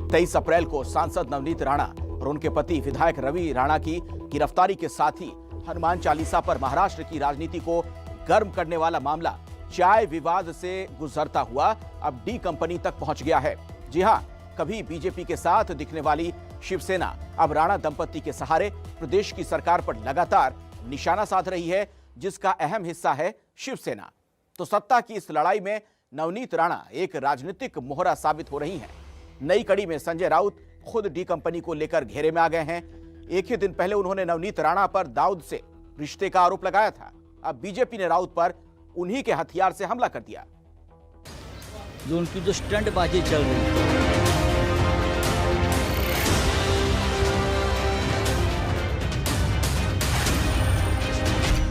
23 अप्रैल को सांसद नवनीत राणा और उनके पति विधायक रवि राणा की गिरफ्तारी के साथ ही हनुमान चालीसा पर महाराष्ट्र की राजनीति को गर्म करने वाला मामला चाय विवाद से गुजरता हुआ अब डी कंपनी तक पहुंच गया है। जी हां, कभी बीजेपी के साथ दिखने वाली शिवसेना अब राणा दंपति के सहारे प्रदेश की सरकार पर लगातार निशाना साध रही है, जिसका अहम हिस्सा है शिवसेना। तो सत्ता की इस लड़ाई में नवनीत राणा एक राजनीतिक मोहरा साबित हो रही हैं। नई कड़ी में संजय राउत खुद डी कंपनी को लेकर घेरे में आ गए हैं। एक ही दिन पहले उन्होंने नवनीत राणा पर दाऊद से रिश्ते का आरोप लगाया था। अब बीजेपी ने राउत पर उन्हीं के हथियार से हमला कर दिया। जो उनकी जो स्टंटबाजी चल रही है,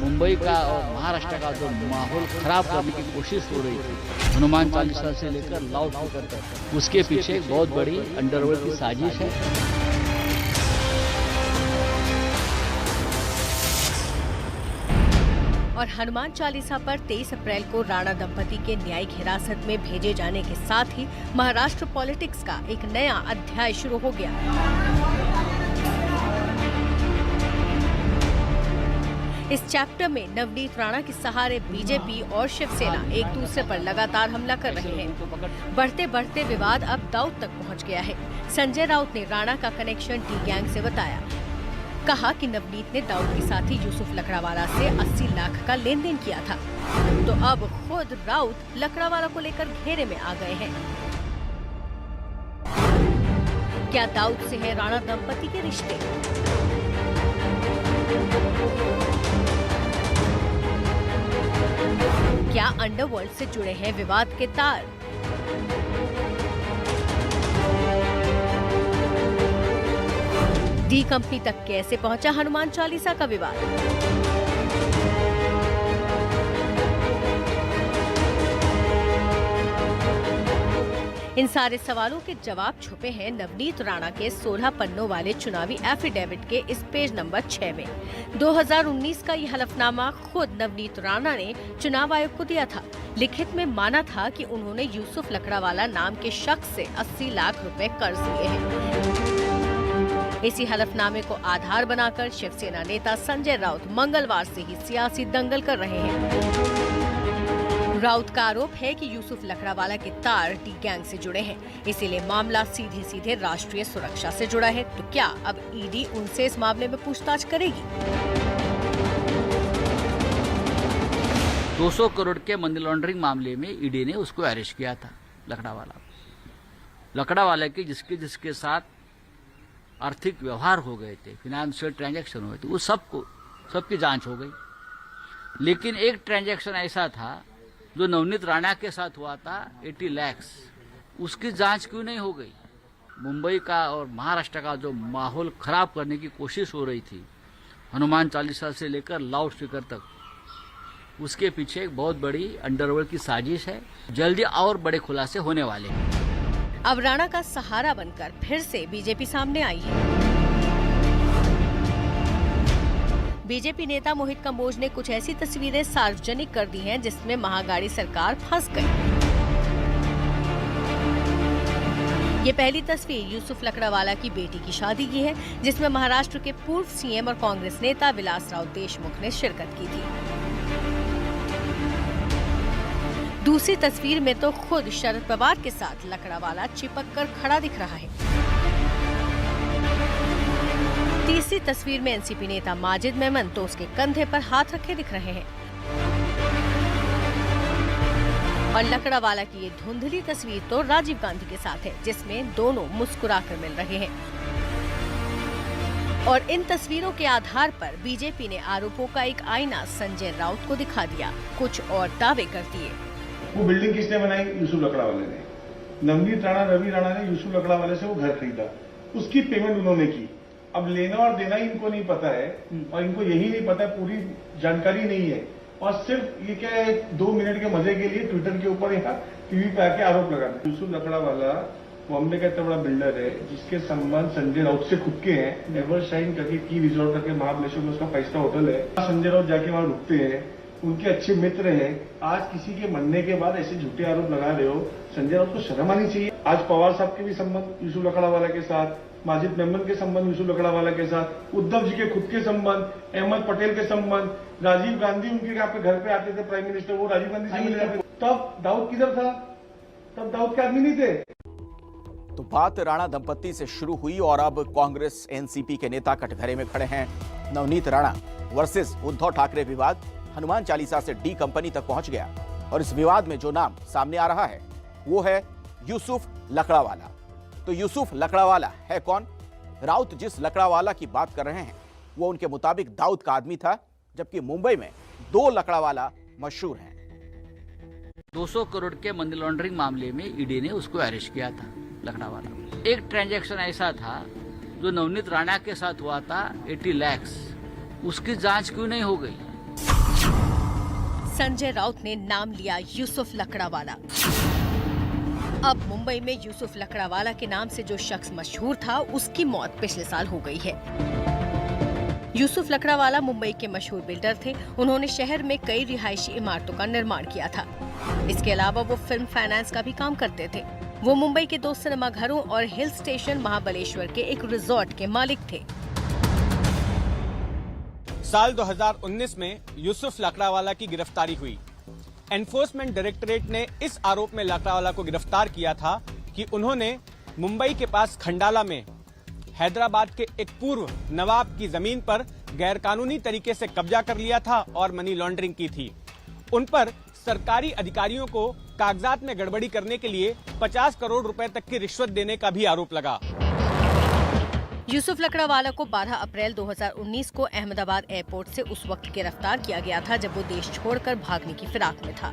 मुंबई का और महाराष्ट्र का जो माहौल खराब करने की कोशिश हो रही थी, हनुमान चालीसा से लेकर लाउड स्पीकर तक, उसके पीछे एक बहुत बड़ी अंडरवर्ल्ड की साजिश है। और हनुमान चालीसा पर 23 अप्रैल को राणा दंपति के न्यायिक हिरासत में भेजे जाने के साथ ही महाराष्ट्र पॉलिटिक्स का एक नया अध्याय शुरू हो गया। इस चैप्टर में नवनीत राणा के सहारे बीजेपी और शिवसेना एक दूसरे पर लगातार हमला कर रहे हैं। बढ़ते बढ़ते विवाद अब दाऊद तक पहुंच गया है। संजय राउत ने राणा का कनेक्शन टी गैंग से बताया। कहा कि नवनीत ने दाऊद के साथी यूसुफ लकड़ावाला से 80 लाख का लेन देन किया था। तो अब खुद राउत लकड़ावाला को लेकर घेरे में आ गए हैं। क्या दाऊद से है राणा दंपति के रिश्ते? क्या अंडरवर्ल्ड से जुड़े हैं विवाद के तार? डी कंपनी तक कैसे पहुंचा हनुमान चालीसा का विवाद? इन सारे सवालों के जवाब छुपे हैं नवनीत राणा के 16 पन्नों वाले चुनावी एफिडेविट के इस पेज नंबर 6 में। 2019 का ये हलफनामा खुद नवनीत राणा ने चुनाव आयोग को दिया था। लिखित में माना था कि उन्होंने यूसुफ लकड़ावाला नाम के शख्स से 80 लाख रुपए कर्ज लिए हैं। इसी हलफनामे को आधार बनाकर शिवसेना नेता संजय राउत मंगलवार से ही सियासी दंगल कर रहे हैं। राउत का आरोप है कि यूसुफ लकड़ावाला के तार टी गैंग से जुड़े हैं, इसीलिए मामला सीधे सीधे राष्ट्रीय सुरक्षा से जुड़ा है। तो क्या अब ईडी उनसे इस मामले में पूछताछ करेगी? 200 करोड़ के मनी लॉन्ड्रिंग मामले में ईडी ने उसको अरेस्ट किया था। लकड़ावाला के जिसके साथ आर्थिक व्यवहार हो गए थे, फिनेंशियल ट्रांजैक्शन हुए थे, वो सबकी जांच हो गई। लेकिन एक ट्रांजैक्शन ऐसा था जो नवनीत राणा के साथ हुआ था 80 लाख, उसकी जांच क्यों नहीं हो गई? मुंबई का और महाराष्ट्र का जो माहौल खराब करने की कोशिश हो रही थी, हनुमान चालीसा से लेकर लाउड स्पीकर तक, उसके पीछे एक बहुत बड़ी अंडरवर्ल्ड की साजिश है। जल्दी और बड़े खुलासे होने वाले हैं। अब राणा का सहारा बनकर फिर से बीजेपी सामने आई है। बीजेपी नेता मोहित कंबोज ने कुछ ऐसी तस्वीरें सार्वजनिक कर दी हैं जिसमें महागाड़ी सरकार फंस गई। ये पहली तस्वीर यूसुफ लकड़ावाला की बेटी की शादी की है, जिसमें महाराष्ट्र के पूर्व सीएम और कांग्रेस नेता विलासराव देशमुख ने शिरकत की थी। दूसरी तस्वीर में तो खुद शरद पवार के साथ लकड़ावाला चिपक कर खड़ा दिख रहा है। तीसरी तस्वीर में एनसीपी नेता माजिद मेमन तो उसके कंधे पर हाथ रखे दिख रहे हैं। और लकड़ावाला की ये धुंधली तस्वीर तो राजीव गांधी के साथ है, जिसमें दोनों मुस्कुराकर मिल रहे हैं। और इन तस्वीरों के आधार पर बीजेपी ने आरोपों का एक आईना संजय राउत को दिखा दिया, कुछ और दावे कर दिए। वो बिल्डिंग किसने बनाई? यूसुफ लकड़ावाले ने। नवनीत राणा, रवि राणा ने यूसुफ लकड़ावाले से वो घर खरीदा, उसकी पेमेंट उन्होंने की। अब लेना और देना इनको नहीं पता है, और इनको यही नहीं पता, पूरी जानकारी नहीं है, और सिर्फ ये क्या है, 2 मिनट के मजे के लिए ट्विटर के ऊपर या टीवी पे आके आरोप लगाते। यूसुफ लकड़ावाला बॉम्बे का इतना बड़ा बिल्डर है जिसके संबंध संजय राउत से खुद के हैं। एवरशाइन करके की रिजॉर्ट करके महाबलेश्वर में उसका 5 स्टार होटल है। संजय राउत जाके वहां रुकते हैं, उनके अच्छे मित्र हैं। आज किसी के मरने के बाद ऐसे झूठे आरोप लगा रहे हो, संजय राउत को शर्म आनी चाहिए। आज पवार साहब के भी संबंध यूसुफ लकड़ावाला के साथ, माजिद मेमन के संबंध यूसुफ लकड़ावाला के साथ, उद्धव जी के खुद के संबंध, अहमद पटेल के संबंध, राजीव गांधी उनके यहाँ पे घर पे आते थे प्राइम मिनिस्टर, वो राजीव गांधी से मिले जाते। तब दाऊद किधर था? तब दाऊद के आदमी नहीं थे। तो बात राणा दंपत्ति से शुरू हुई और अब कांग्रेस एनसीपी के नेता कटघरे में खड़े हैं। नवनीत राणा वर्सेस उद्धव ठाकरे विवाद हनुमान चालीसा से डी कंपनी तक पहुंच गया और इस विवाद में जो नाम सामने आ रहा है वो है यूसुफ लकड़ावाला। तो यूसुफ लकड़ावाला है कौन? राउत जिस लकड़ावाला की बात कर रहे हैं वो उनके मुताबिक दाऊद का आदमी था, जबकि मुंबई में 2 लकड़ावाला मशहूर हैं। 200 करोड़ के मनी लॉन्ड्रिंग मामले में ईडी ने उसको अरेस्ट किया था, लकड़ावाला। एक ट्रांजैक्शन ऐसा था जो नवनीत राणा के साथ हुआ था 80 लाख, उसकी जांच क्यों नहीं हो गई? संजय राउत ने नाम लिया यूसुफ लकड़ावाला। अब मुंबई में यूसुफ लकड़ावाला के नाम से जो शख्स मशहूर था उसकी मौत पिछले साल हो गई है। यूसुफ लकड़ावाला मुंबई के मशहूर बिल्डर थे। उन्होंने शहर में कई रिहायशी इमारतों का निर्माण किया था। इसके अलावा वो फिल्म फाइनेंस का भी काम करते थे। वो मुंबई के 2 सिनेमा घरों और हिल स्टेशन महाबलेश्वर के एक रिजॉर्ट के मालिक थे। साल 2019 में यूसुफ लकड़ावाला की गिरफ्तारी हुई। एनफोर्समेंट डायरेक्टरेट ने इस आरोप में लकड़ावाला को गिरफ्तार किया था कि उन्होंने मुंबई के पास खंडाला में हैदराबाद के एक पूर्व नवाब की जमीन पर गैरकानूनी तरीके से कब्जा कर लिया था और मनी लॉन्ड्रिंग की थी। उन पर सरकारी अधिकारियों को कागजात में गड़बड़ी करने के लिए 50 करोड़ रुपए तक की रिश्वत देने का भी आरोप लगा। यूसुफ लकड़ावाला को 12 अप्रैल 2019 को अहमदाबाद एयरपोर्ट से उस वक्त गिरफ्तार किया गया था जब वो देश छोड़कर भागने की फिराक में था।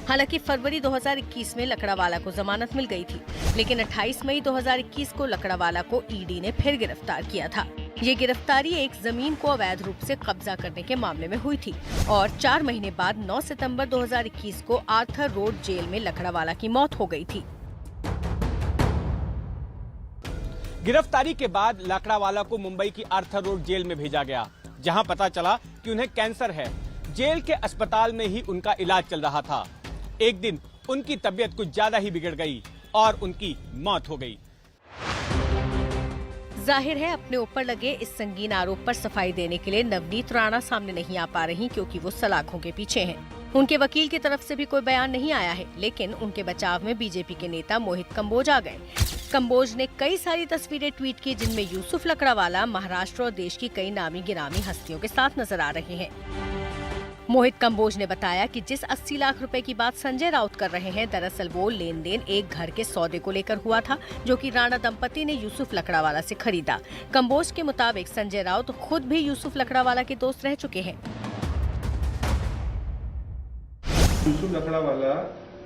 हालांकि फरवरी 2021 में लकड़ावाला को जमानत मिल गई थी, लेकिन 28 मई 2021 को लकड़ावाला को ईडी ने फिर गिरफ्तार किया था। ये गिरफ्तारी एक जमीन को अवैध रूप से कब्जा करने के मामले में हुई थी और 4 महीने बाद 9 सितंबर 2021 को आर्थर रोड जेल में लकड़ावाला की मौत हो गई थी। गिरफ्तारी के बाद लकड़ावाला को मुंबई की आर्थर रोड जेल में भेजा गया, जहां पता चला कि उन्हें कैंसर है। जेल के अस्पताल में ही उनका इलाज चल रहा था। एक दिन उनकी तबीयत कुछ ज्यादा ही बिगड़ गई और उनकी मौत हो गई। जाहिर है अपने ऊपर लगे इस संगीन आरोप पर सफाई देने के लिए नवनीत राणा सामने नहीं आ पा रही, क्योंकि वो सलाखों के पीछे हैं। उनके वकील की तरफ से भी कोई बयान नहीं आया है, लेकिन उनके बचाव में बीजेपी के नेता मोहित कंबोज आ गए। कंबोज ने कई सारी तस्वीरें ट्वीट की जिनमें यूसुफ लकड़ावाला महाराष्ट्र और देश की कई नामी गिरामी हस्तियों के साथ नजर आ रहे हैं। मोहित कंबोज ने बताया कि जिस 80 लाख रुपए की बात संजय राउत कर रहे हैं, दरअसल वो लेन देन एक घर के सौदे को लेकर हुआ था, जो कि राणा दंपति ने यूसुफ लकड़ावाला से खरीदा। कंबोज के मुताबिक संजय राउत खुद भी यूसुफ लकड़ावाला के दोस्त रह चुके हैं। यूसुफ लकड़ावाला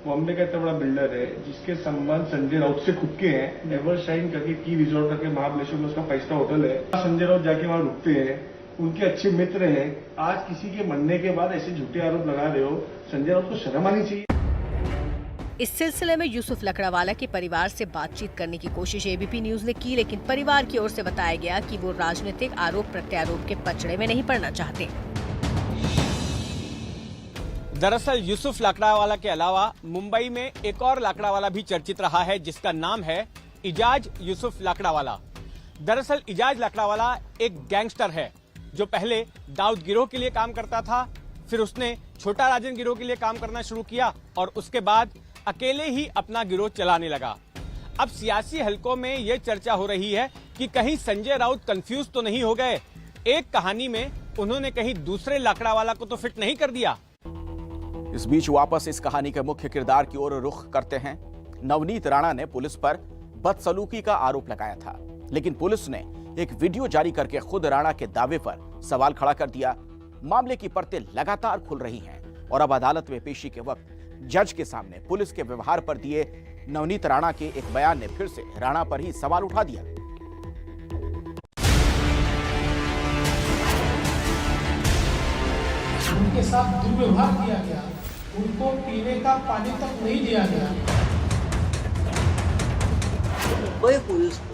बॉम्बे का इतना बड़ा बिल्डर है जिसके संबंध संजय राउत से खुद के हैं। एवरशाइन करके की रिजॉर्ट करके महाबलेश्वर में उसका 5-स्टार होटल है। संजय राउत जाके वहां रुकते हैं, उनके अच्छे मित्र हैं। आज किसी के मरने के बाद ऐसे झूठे आरोप लगा रहे हो, संजय राउत को शर्म आनी चाहिए। इस सिलसिले में यूसुफ लकड़ावाला के परिवार से बातचीत करने की कोशिश एबीपी न्यूज ने की, लेकिन परिवार की ओर से बताया गया कि वो राजनीतिक आरोप प्रत्यारोप के पचड़े में नहीं पड़ना चाहते। दरअसल यूसुफ लकड़ावाला के अलावा मुंबई में एक और लकड़ावाला भी चर्चित रहा है, जिसका नाम है इजाज यूसुफ लकड़ावाला। दरअसल इजाज लकड़ावाला एक गैंगस्टर है जो पहले दाऊद गिरोह के लिए काम करता था, फिर उसने छोटा राजन गिरोह के लिए काम करना शुरू किया और उसके बाद अकेले ही अपना गिरोह चलाने लगा। अब सियासी हलकों में ये चर्चा हो रही है कि कहीं संजय राउत कंफ्यूज तो नहीं हो गए, एक कहानी में उन्होंने कहीं दूसरे लकड़ावाला को तो फिट नहीं कर दिया। इस बीच वापस इस कहानी के मुख्य किरदार की ओर रुख करते हैं। नवनीत राणा ने पुलिस पर बदसलूकी का आरोप लगाया था, लेकिन पुलिस ने एक वीडियो जारी करके खुद राणा के दावे पर सवाल खड़ा कर दिया। मामले की परतें लगातार खुल रही हैं और अब अदालत में पेशी के वक्त जज के सामने पुलिस के व्यवहार पर दिए नवनीत राणा के एक बयान ने फिर से राणा पर ही सवाल उठा दिया। उनके साथ दुर्व्यवहार किया गया, उनको पीने का पानी तक नहीं दिया गया। मुंबई पुलिस को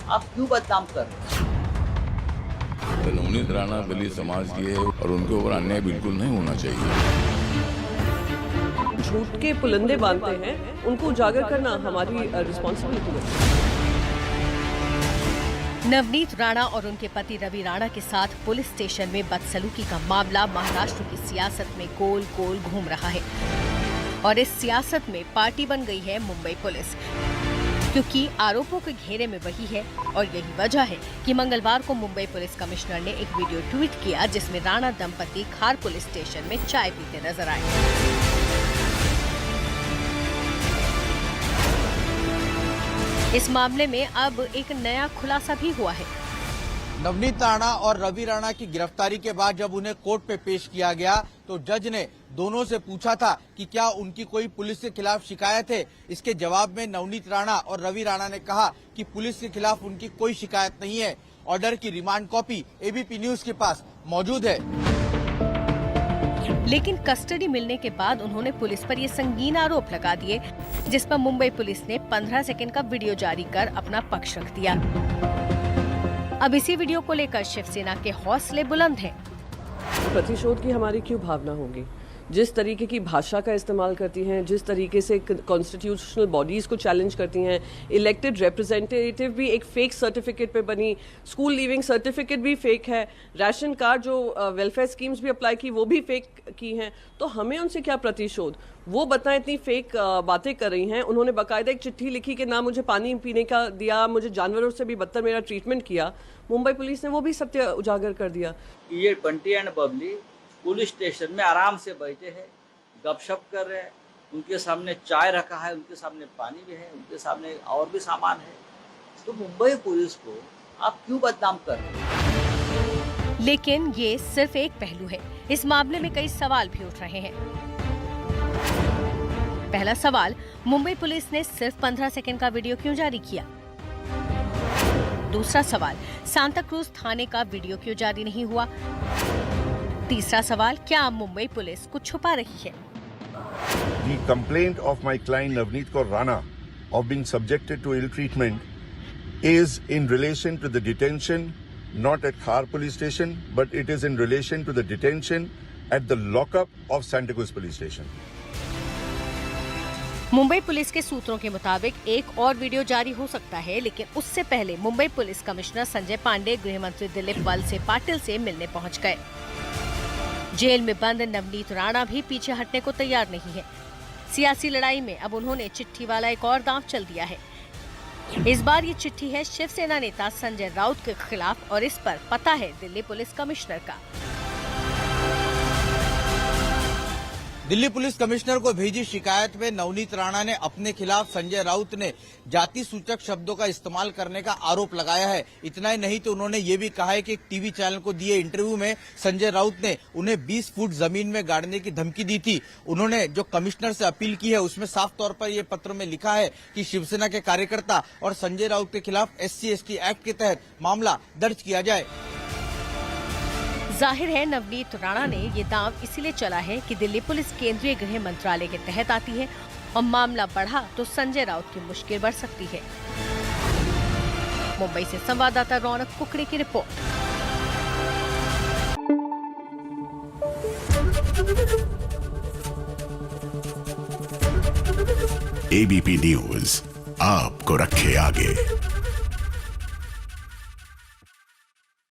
आप क्यों बदनाम कर रहे हैं? नवनीत राणा दलित समाज की है और उनके ऊपर अन्याय बिल्कुल नहीं होना चाहिए। झूठ के पुलंदे बांधते हैं उनको उजागर करना हमारी रिस्पॉन्सिबिलिटी है। नवनीत राणा और उनके पति रवि राणा के साथ पुलिस स्टेशन में बदसलूकी का मामला महाराष्ट्र की सियासत में गोल गोल घूम रहा है और इस सियासत में पार्टी बन गई है मुंबई पुलिस, क्योंकि आरोपों के घेरे में वही है और यही वजह है कि मंगलवार को मुंबई पुलिस कमिश्नर ने एक वीडियो ट्वीट किया जिसमें राणा दंपति खार पुलिस स्टेशन में चाय पीते नजर आए। इस मामले में अब एक नया खुलासा भी हुआ है। नवनीत राणा और रवि राणा की गिरफ्तारी के बाद जब उन्हें कोर्ट पे पेश किया गया तो जज ने दोनों से पूछा था कि क्या उनकी कोई पुलिस के खिलाफ शिकायत है। इसके जवाब में नवनीत राणा और रवि राणा ने कहा कि पुलिस के खिलाफ उनकी कोई शिकायत नहीं है। ऑर्डर की रिमांड कॉपी एबीपी न्यूज के पास मौजूद है। लेकिन कस्टडी मिलने के बाद उन्होंने पुलिस पर ये संगीन आरोप लगा दिए, जिस पर मुंबई पुलिस ने 15 सेकंड का वीडियो जारी कर अपना पक्ष रख दिया। अब इसी वीडियो को लेकर शिवसेना के हौसले बुलंद हैं। प्रतिशोध की हमारी क्यों भावना होगी? जिस तरीके की भाषा का इस्तेमाल करती हैं, जिस तरीके से कॉन्स्टिट्यूशनल बॉडीज को चैलेंज करती हैं, इलेक्टेड रिप्रेजेंटेटिव भी एक फेक सर्टिफिकेट पे बनी, स्कूल लीविंग सर्टिफिकेट भी फेक है, राशन कार्ड जो वेलफेयर स्कीम्स भी अप्लाई की वो भी फेक की हैं, तो हमें उनसे क्या प्रतिशोध? वो बताएं, इतनी फेक बातें कर रही हैं। उन्होंने बाकायदा एक चिट्ठी लिखी कि ना मुझे पानी पीने का दिया, मुझे जानवरों से भी बदतर मेरा ट्रीटमेंट किया। मुंबई पुलिस ने वो भी सत्य उजागर कर दिया। ये Bunty and Babli police station में आराम से बैठे हैं, गपशप कर रहे हैं, उनके सामने चाय रखा है, उनके सामने पानी भी है, उनके सामने और भी सामान है। तो मुंबई पुलिस को आप क्यों बदनाम कर रहे हैं? लेकिन ये सिर्फ एक पहलू है। इस मामले में कई सवाल भी उठ रहे हैं। पहला सवाल, मुंबई पुलिस ने सिर्फ 15 सेकंड का वीडियो क्यों जारी किया? दूसरा सवाल, सांता क्रूज थाने का वीडियो क्यों जारी नहीं हुआ? तीसरा सवाल, क्या मुंबई पुलिस कुछ छुपा रही है? The complaint of my client Navneet Kaur Rana of being subjected to ill treatment is in relation to the detention not at Khar police station but it is in relation to the detention at the lockup of Santa Cruz police station. Mumbai police के सूत्रों के मुताबिक एक और video जारी हो सकता है, लेकिन उससे पहले मुंबई पुलिस कमिश्नर संजय पांडे गृह मंत्री दिलीप वलसे पाटिल से मिलने पहुंच गए। जेल में बंद नवनीत राणा भी पीछे हटने को तैयार नहीं है। सियासी लड़ाई में अब उन्होंने चिट्ठी वाला एक और दांव चल दिया है। इस बार ये चिट्ठी है शिवसेना नेता संजय राउत के खिलाफ और इस पर पता है दिल्ली पुलिस कमिश्नर का। दिल्ली पुलिस कमिश्नर को भेजी शिकायत में नवनीत राणा ने अपने खिलाफ संजय राउत ने जाति सूचक शब्दों का इस्तेमाल करने का आरोप लगाया है। इतना ही नहीं तो उन्होंने ये भी कहा है कि एक टीवी चैनल को दिए इंटरव्यू में संजय राउत ने उन्हें 20 फुट जमीन में गाड़ने की धमकी दी थी। उन्होंने जो कमिश्नर से अपील की है उसमें साफ तौर पर ये पत्र में लिखा है कि शिवसेना के कार्यकर्ता और संजय राउत के खिलाफ SC/ST एक्ट के तहत मामला दर्ज किया जाए। जाहिर है नवनीत राणा ने ये दांव इसीलिए चला है कि दिल्ली पुलिस केंद्रीय गृह मंत्रालय के तहत आती है और मामला बढ़ा तो संजय राउत की मुश्किल बढ़ सकती है। मुंबई से संवाददाता रौनक कुकड़े की रिपोर्ट। ABP न्यूज आपको रखे आगे।